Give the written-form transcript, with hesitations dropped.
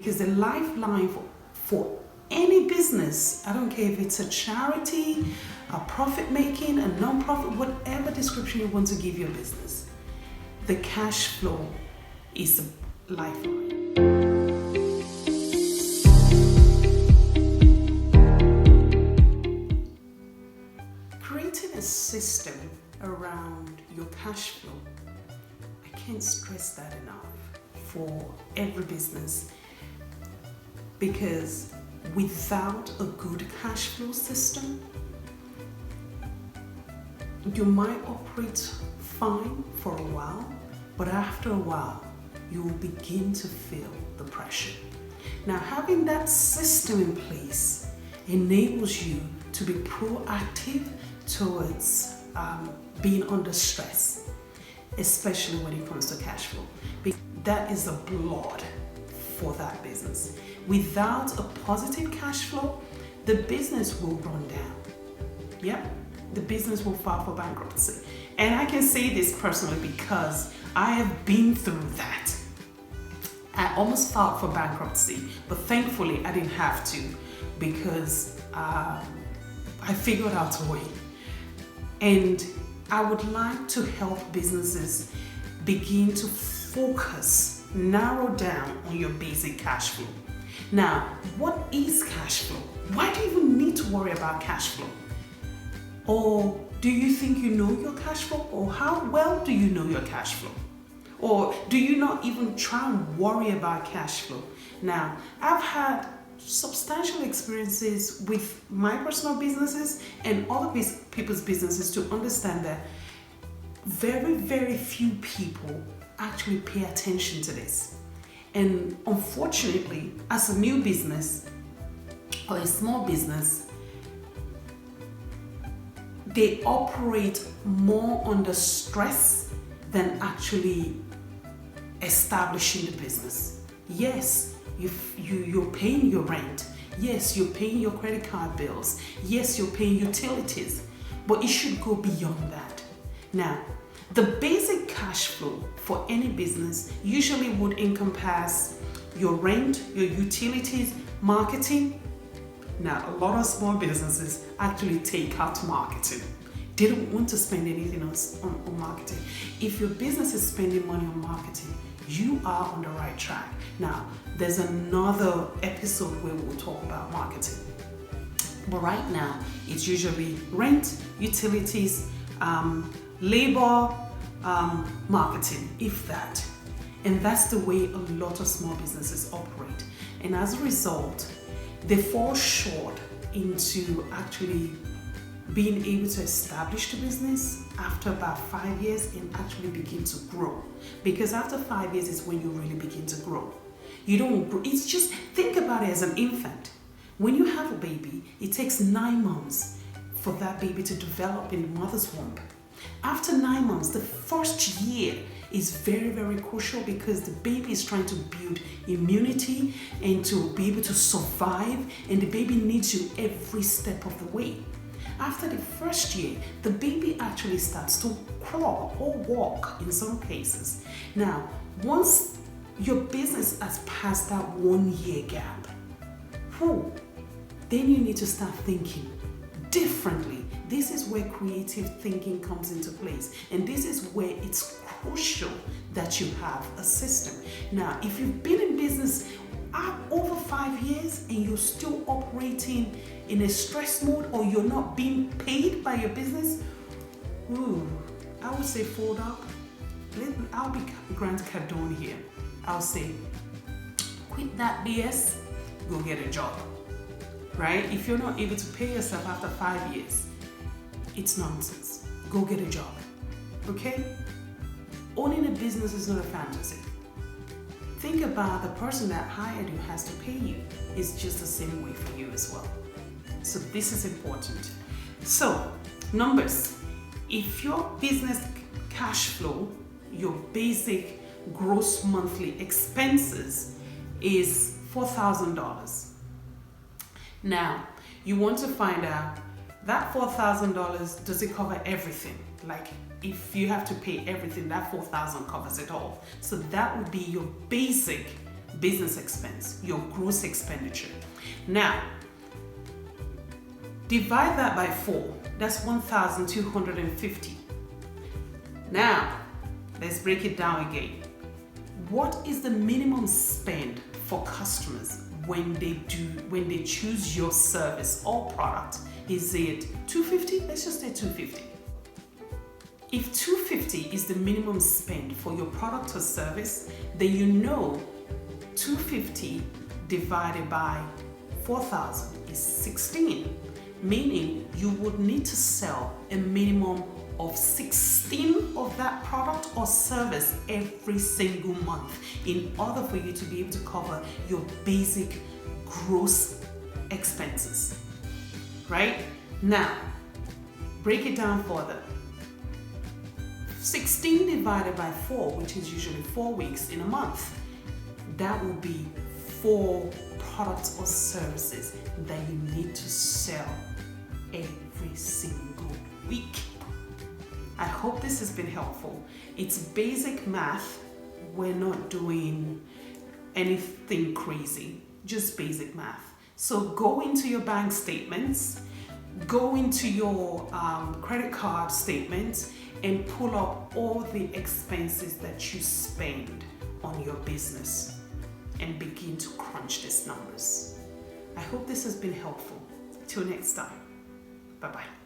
because the lifeline for any business, I don't care if it's a charity, a profit making, a non-profit, whatever description you want to give your business, the cash flow is the lifeline. Creating a system around your cash flow, I can't stress that enough for every business, because without a good cash flow system, you might operate fine for a while, but after a while, you will begin to feel the pressure. Now, having that system in place enables you to be proactive towards being under stress, especially when it comes to cash flow. That is the blood for that business. Without a positive cash flow, the business will run down. Yep, the business will file for bankruptcy. And I can say this personally because I have been through that. I almost filed for bankruptcy, but thankfully I didn't have to, because I figured out a way. And I would like to help businesses begin to focus, narrow down on your basic cash flow. Now, what is cash flow? Why do you even need to worry about cash flow? Or do you think you know your cash flow? Or how well do you know your cash flow? Or do you not even try and worry about cash flow? Now, I've had substantial experiences with my personal businesses and other people's businesses to understand that very, very few people actually pay attention to this. And unfortunately, as a new business or a small business, they operate more under stress than actually establishing the business. Yes, you're paying your rent. Yes, you're paying your credit card bills. Yes, you're paying utilities, but it should go beyond that. Now, the basic cash flow for any business usually would encompass your rent, your utilities, marketing. Now, a lot of small businesses actually take out marketing. They don't want to spend anything else on marketing. If your business is spending money on marketing, you are on the right track. Now, there's another episode where we'll talk about marketing. But right now, it's usually rent, utilities, labor, marketing, if that. And that's the way a lot of small businesses operate. And as a result, they fall short into actually being able to establish the business after about 5 years and actually begin to grow. Because after 5 years is when you really begin to grow. You don't grow, it's just, think about it as an infant. When you have a baby, it takes 9 months for that baby to develop in the mother's womb. After 9 months, the first year is very, very crucial because the baby is trying to build immunity and to be able to survive, and the baby needs you every step of the way. After the first year, the baby actually starts to crawl or walk in some cases. Now, once your business has passed that 1 year gap, then you need to start thinking differently. This is where creative thinking comes into place. And this is where it's crucial that you have a system. Now, if you've been in business over 5 years and you're still operating in a stress mode, or you're not being paid by your business, I would say fold up. I'll be Grant Cardone here. I'll say, quit that BS, go get a job. Right? If you're not able to pay yourself after 5 years, it's nonsense. Go get a job. Okay? Owning a business is not a fantasy. Think about the person that hired you has to pay you. It's just the same way for you as well. So this is important. So, numbers. If your business cash flow, your basic gross monthly expenses is $4,000. Now, you want to find out that $4,000, does it cover everything? Like, if you have to pay everything, that $4,000 covers it all. So that would be your basic business expense, your gross expenditure. Now, divide that by 4. That's 1,250. Now, let's break it down again. What is the minimum spend for customers when they choose your service or product? Is it 250? Let's just say 250. If 250 is the minimum spend for your product or service, then you know 250 divided by 4,000 is 16, meaning you would need to sell a minimum of 16 of that product or service every single month in order for you to be able to cover your basic gross expenses, right? Now, break it down further. 16 divided by 4, which is usually 4 weeks in a month, that will be 4 products or services that you need to sell every single week. I hope this has been helpful. It's basic math. We're not doing anything crazy, just basic math. So go into your bank statements, go into your credit card statements, and pull up all the expenses that you spend on your business and begin to crunch these numbers. I hope this has been helpful. Till next time. Bye-bye.